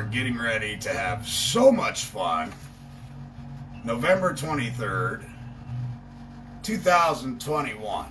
are getting ready to have so much fun. November 23rd, 2021.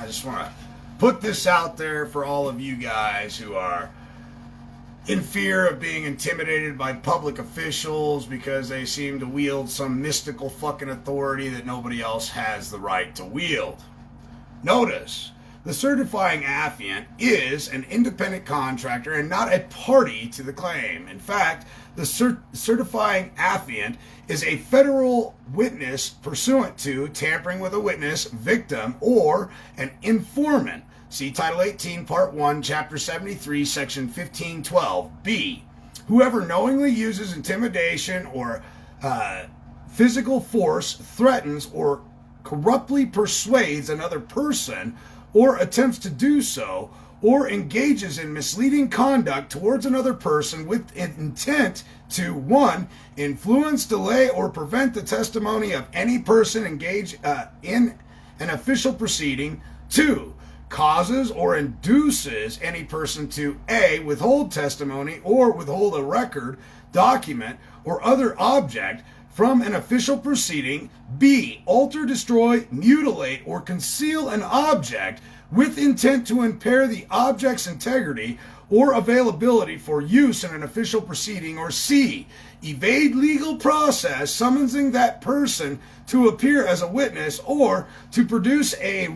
I just want to put this out there for all of you guys who are in fear of being intimidated by public officials because they seem to wield some mystical fucking authority that nobody else has the right to wield. Notice, the certifying affiant is an independent contractor and not a party to the claim. In fact, the certifying affiant is a federal witness pursuant to tampering with a witness, victim, or an informant. See Title 18, Part 1, Chapter 73, Section 1512B. Whoever knowingly uses intimidation or physical force, threatens, or corruptly persuades another person, or attempts to do so, or engages in misleading conduct towards another person with intent to 1. Influence, delay, or prevent the testimony of any person engaged in an official proceeding. 2. Causes or induces any person to A. Withhold testimony or withhold a record, document, or other object from an official proceeding. B. Alter, destroy, mutilate, or conceal an object with intent to impair the object's integrity or availability for use in an official proceeding. Or C. Evade legal process, summoning that person to appear as a witness or to produce a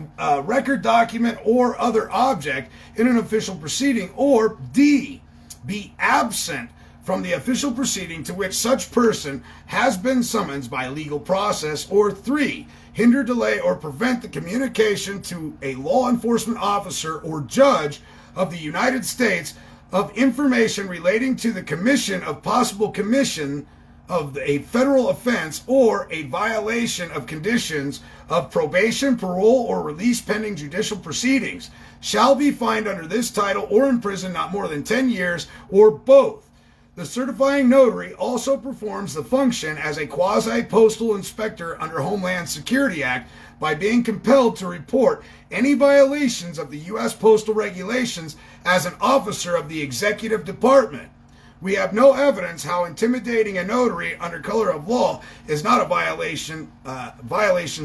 record, document, or other object in an official proceeding. Or D. Be absent from the official proceeding to which such person has been summoned by legal process. Or 3. Hinder, delay, or prevent the communication to a law enforcement officer or judge of the United States of information relating to the commission of possible commission of a federal offense or a violation of conditions of probation, parole, or release pending judicial proceedings, shall be fined under this title or imprisoned not more than 10 years, or both. The certifying notary also performs the function as a quasi-postal inspector under Homeland Security Act by being compelled to report any violations of the U.S. postal regulations as an officer of the executive department. We have no evidence how intimidating a notary under color of law is not a violation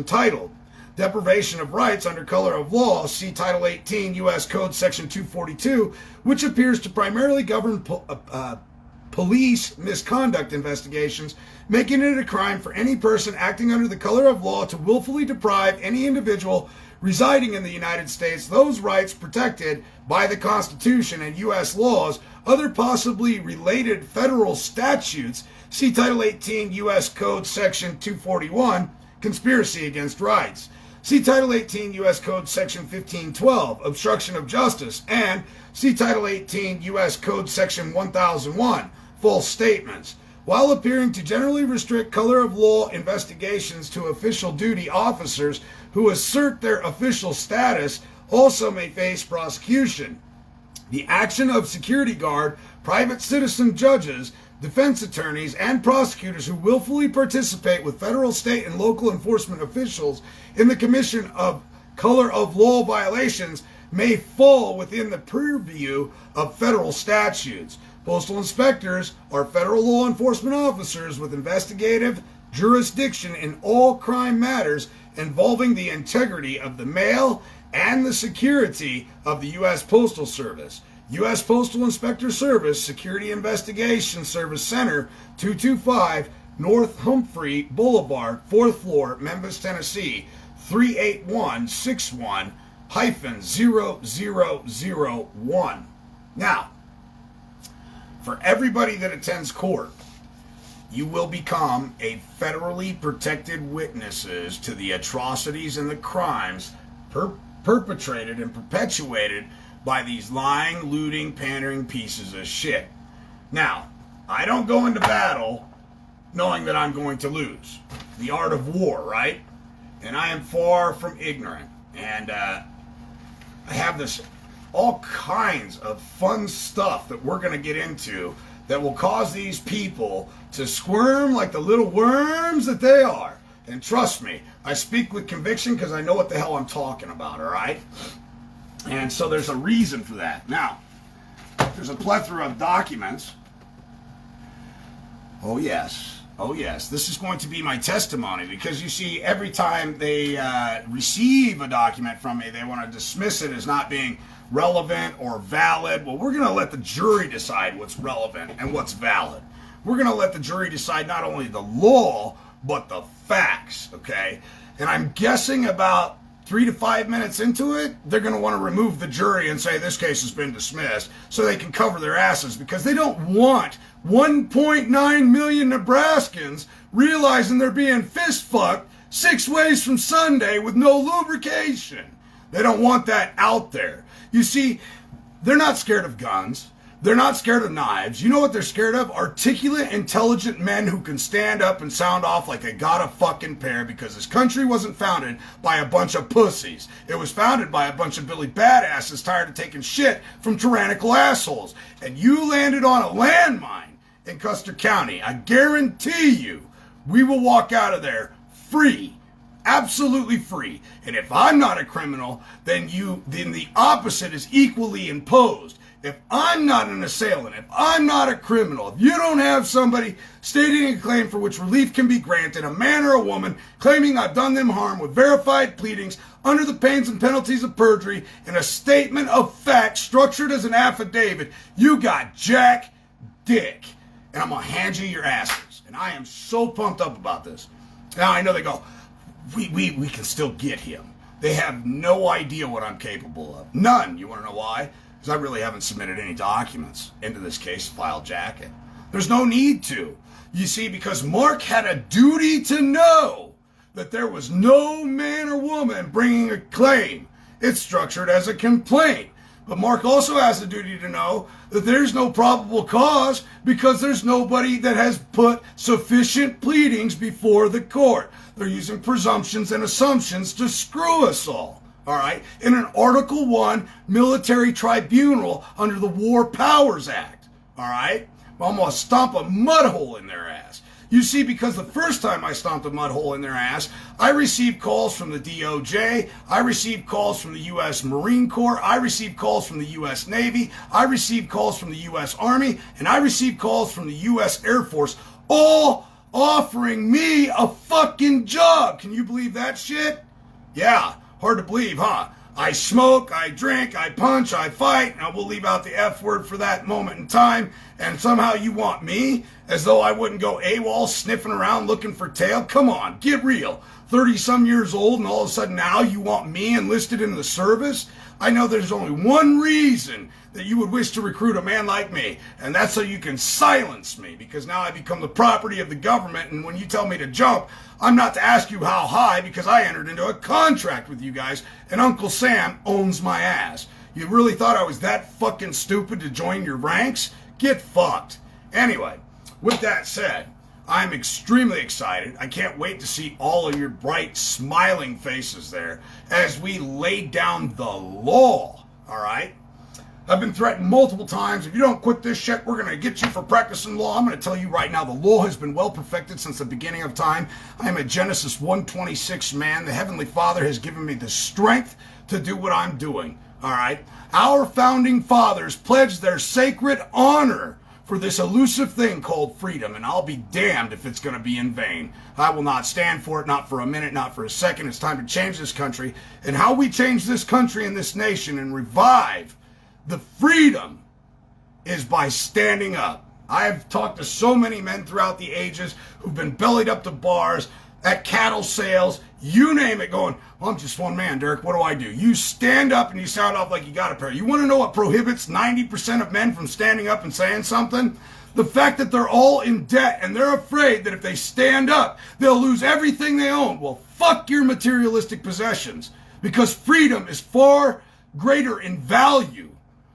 titled deprivation of rights under color of law. See Title 18 U.S. Code Section 242, which appears to primarily govern police misconduct investigations, making it a crime for any person acting under the color of law to willfully deprive any individual residing in the United States those rights protected by the Constitution and U.S. laws, other possibly related federal statutes. See Title 18 U.S. Code Section 241, Conspiracy Against Rights. See Title 18 U.S. Code Section 1512, Obstruction of Justice. And see Title 18 U.S. Code Section 1001, False Statements. While appearing to generally restrict color of law investigations to official duty officers who assert their official status, also may face prosecution. The action of security guard, private citizen judges, defense attorneys, and prosecutors who willfully participate with federal, state, and local enforcement officials in the commission of color of law violations may fall within the purview of federal statutes. Postal inspectors are federal law enforcement officers with investigative jurisdiction in all crime matters involving the integrity of the mail and the security of the U.S. Postal Service. U.S. Postal Inspector Service, Security Investigation Service Center, 225 North Humphrey Boulevard, 4th floor, Memphis, Tennessee, 38161-0001. Now, for everybody that attends court, you will become a federally protected witnesses to the atrocities and the crimes perpetrated and perpetuated by these lying, looting, pandering pieces of shit. Now, I don't go into battle knowing that I'm going to lose. The art of war, right? And I am far from ignorant. And I have this all kinds of fun stuff that we're going to get into that will cause these people to squirm like the little worms that they are. And trust me, I speak with conviction because I know what the hell I'm talking about, all right? And so there's a reason for that. Now, there's a plethora of documents Oh, yes. Oh, yes. This is going to be my testimony because you see, every time they receive a document from me, they want to dismiss it as not being relevant or valid. Well, we're going to let the jury decide what's relevant and what's valid. We're going to let the jury decide not only the law, but the facts, okay? And I'm guessing about 3 to 5 minutes into it, they're going to want to remove the jury and say this case has been dismissed so they can cover their asses because they don't want 1.9 million Nebraskans realizing they're being fist fucked 6 ways from Sunday with no lubrication. They don't want that out there. You see, they're not scared of guns. They're not scared of knives. You know what they're scared of? Articulate, intelligent men who can stand up and sound off like they got a fucking pair because this country wasn't founded by a bunch of pussies. It was founded by a bunch of Billy badasses tired of taking shit from tyrannical assholes. And you landed on a landmine in Custer County. I guarantee you, we will walk out of there free. Absolutely free. And if I'm not a criminal, then the opposite is equally imposed. If I'm not an assailant, if I'm not a criminal, if you don't have somebody stating a claim for which relief can be granted, a man or a woman claiming I've done them harm with verified pleadings under the pains and penalties of perjury and a statement of fact structured as an affidavit, you got jack dick. And I'm going to hand you your asses. And I am so pumped up about this. Now I know they go, we can still get him. They have no idea what I'm capable of. None. You want to know why? Because I really haven't submitted any documents into this case file jacket. There's no need to. You see, because Mark had a duty to know that there was no man or woman bringing a claim. It's structured as a complaint. But Mark also has a duty to know that there's no probable cause because there's nobody that has put sufficient pleadings before the court. They're using presumptions and assumptions to screw us all. All right, in an Article 1 military tribunal under the War Powers Act. All right, well, I'm going to stomp a mud hole in their ass. You see, because the first time I stomped a mud hole in their ass, I received calls from the DOJ, I received calls from the U.S. Marine Corps, I received calls from the U.S. Navy, I received calls from the U.S. Army, and I received calls from the U.S. Air Force, all offering me a fucking job. Can you believe that shit? Yeah. Hard to believe, huh? I smoke, I drink, I punch, I fight, and we'll leave out the F word for that moment in time, and somehow you want me? As though I wouldn't go AWOL sniffing around looking for tail? Come on, get real. 30-some years old, and all of a sudden now you want me enlisted in the service? I know there's only one reason that you would wish to recruit a man like me, and that's so you can silence me, because now I become the property of the government, and when you tell me to jump, I'm not to ask you how high because I entered into a contract with you guys and Uncle Sam owns my ass. You really thought I was that fucking stupid to join your ranks? Get fucked. Anyway, with that said, I'm extremely excited. I can't wait to see all of your bright, smiling faces there as we lay down the law, all right? I've been threatened multiple times. If you don't quit this shit, we're going to get you for practicing law. I'm going to tell you right now, the law has been well perfected since the beginning of time. I am a Genesis 1:26 man. The Heavenly Father has given me the strength to do what I'm doing, all right? Our founding fathers pledged their sacred honor for this elusive thing called freedom, and I'll be damned if it's going to be in vain. I will not stand for it, not for a minute, not for a second. It's time to change this country, and how we change this country and this nation and revive the freedom is by standing up. I've talked to so many men throughout the ages who've been bellied up to bars, at cattle sales, you name it, going, well, I'm just one man, Derek, what do I do? You stand up and you sound off like you got a pair. You want to know what prohibits 90% of men from standing up and saying something? The fact that they're all in debt and they're afraid that if they stand up, they'll lose everything they own. Well, fuck your materialistic possessions, because freedom is far greater in value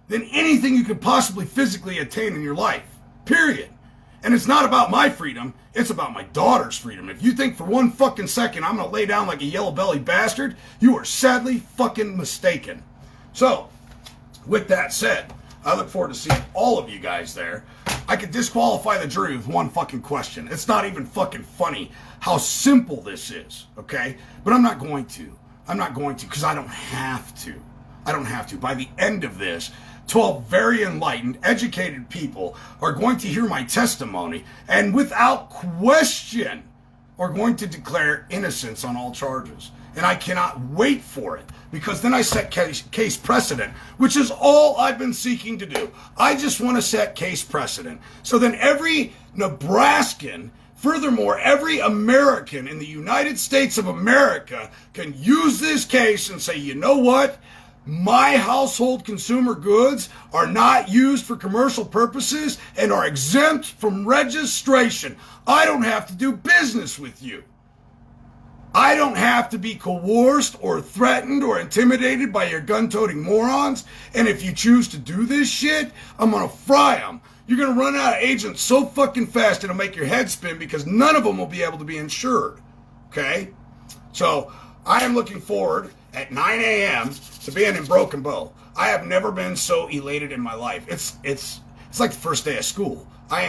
than anything you could possibly physically attain in your life, period. And it's not about my freedom, it's about my daughter's freedom. If you think for one fucking second I'm gonna lay down like a yellow-bellied bastard, you are sadly fucking mistaken. So, with that said, I look forward to seeing all of you guys there. I could disqualify the jury with one fucking question. It's not even fucking funny how simple this is, okay? But I'm not going to. I'm not going to, because I don't have to. I don't have to. By the end of this, 12 very enlightened, educated people are going to hear my testimony and without question are going to declare innocence on all charges. And I cannot wait for it, because then I set case precedent, which is all I've been seeking to do. I just want to set case precedent. So then every Nebraskan, furthermore, every American in the United States of America can use this case and say, you know what? My household consumer goods are not used for commercial purposes and are exempt from registration. I don't have to do business with you. I don't have to be coerced or threatened or intimidated by your gun-toting morons. And if you choose to do this shit, I'm going to fry them. You're going to run out of agents so fucking fast it'll make your head spin, because none of them will be able to be insured. Okay? So I am looking forward at 9 a.m. to being in Broken Bow. I have never been so elated in my life. It's like the first day of school. I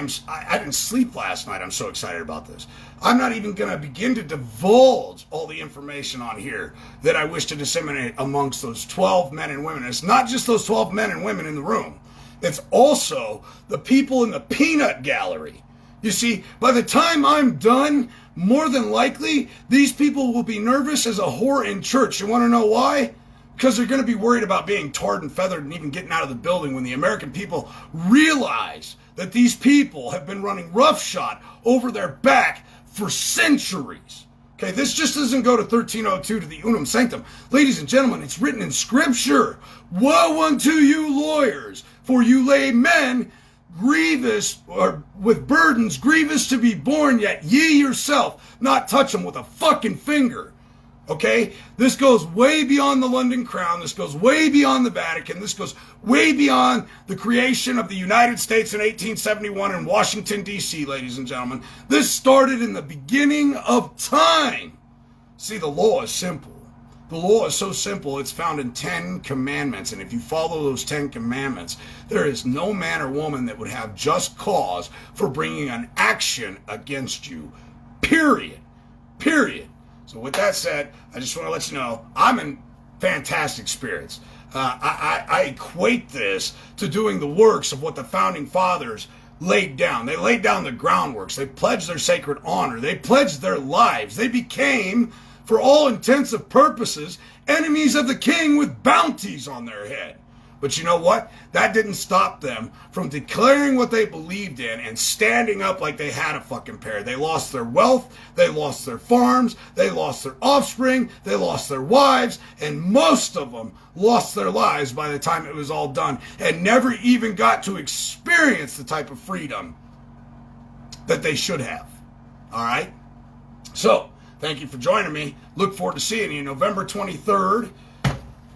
didn't sleep last night. I'm so excited about this. I'm not even going to begin to divulge all the information on here that I wish to disseminate amongst those 12 men and women. It's not just those 12 men and women in the room. It's also the people in the peanut gallery. You see, by the time I'm done, more than likely, these people will be nervous as a whore in church. You want to know why? Because they're going to be worried about being tarred and feathered and even getting out of the building when the American people realize that these people have been running roughshod over their back for centuries. Okay, this just doesn't go to 1302 to the unum sanctum. Ladies and gentlemen, it's written in Scripture. Woe unto you lawyers, for you lay men grievous, or with burdens grievous to be borne, yet ye yourself not touch them with a fucking finger. Okay? This goes way beyond the London Crown. This goes way beyond the Vatican. This goes way beyond the creation of the United States in 1871 in Washington, D.C., ladies and gentlemen. This started in the beginning of time. See, the law is simple. The law is so simple, it's found in 10 commandments. And if you follow those 10 commandments, there is no man or woman that would have just cause for bringing an action against you. Period. Period. So with that said, I just want to let you know, I'm in fantastic spirits. I equate this to doing the works of what the founding fathers laid down. They laid down the groundworks. They pledged their sacred honor. They pledged their lives. They became, for all intents and purposes, enemies of the king with bounties on their head. But you know what? That didn't stop them from declaring what they believed in and standing up like they had a fucking pair. They lost their wealth, they lost their farms, they lost their offspring, they lost their wives, and most of them lost their lives by the time it was all done and never even got to experience the type of freedom that they should have. All right? So, thank you for joining me. Look forward to seeing you November 23rd.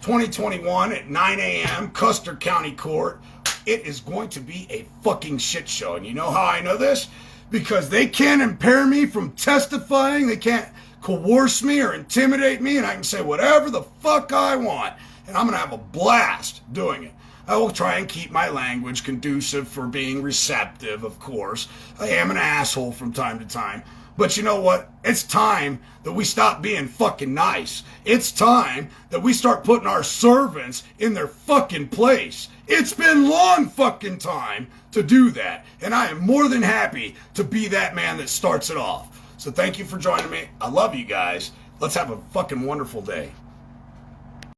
2021 at 9 a.m., Custer County Court. It is going to be a fucking shit show. And you know how I know this? Because they can't impair me from testifying. They can't coerce me or intimidate me. And I can say whatever the fuck I want. And I'm going to have a blast doing it. I will try and keep my language conducive for being receptive, of course. I am an asshole from time to time. But you know what? It's time that we stop being fucking nice. It's time that we start putting our servants in their fucking place. It's been long fucking time to do that. And I am more than happy to be that man that starts it off. So thank you for joining me. I love you guys. Let's have a fucking wonderful day.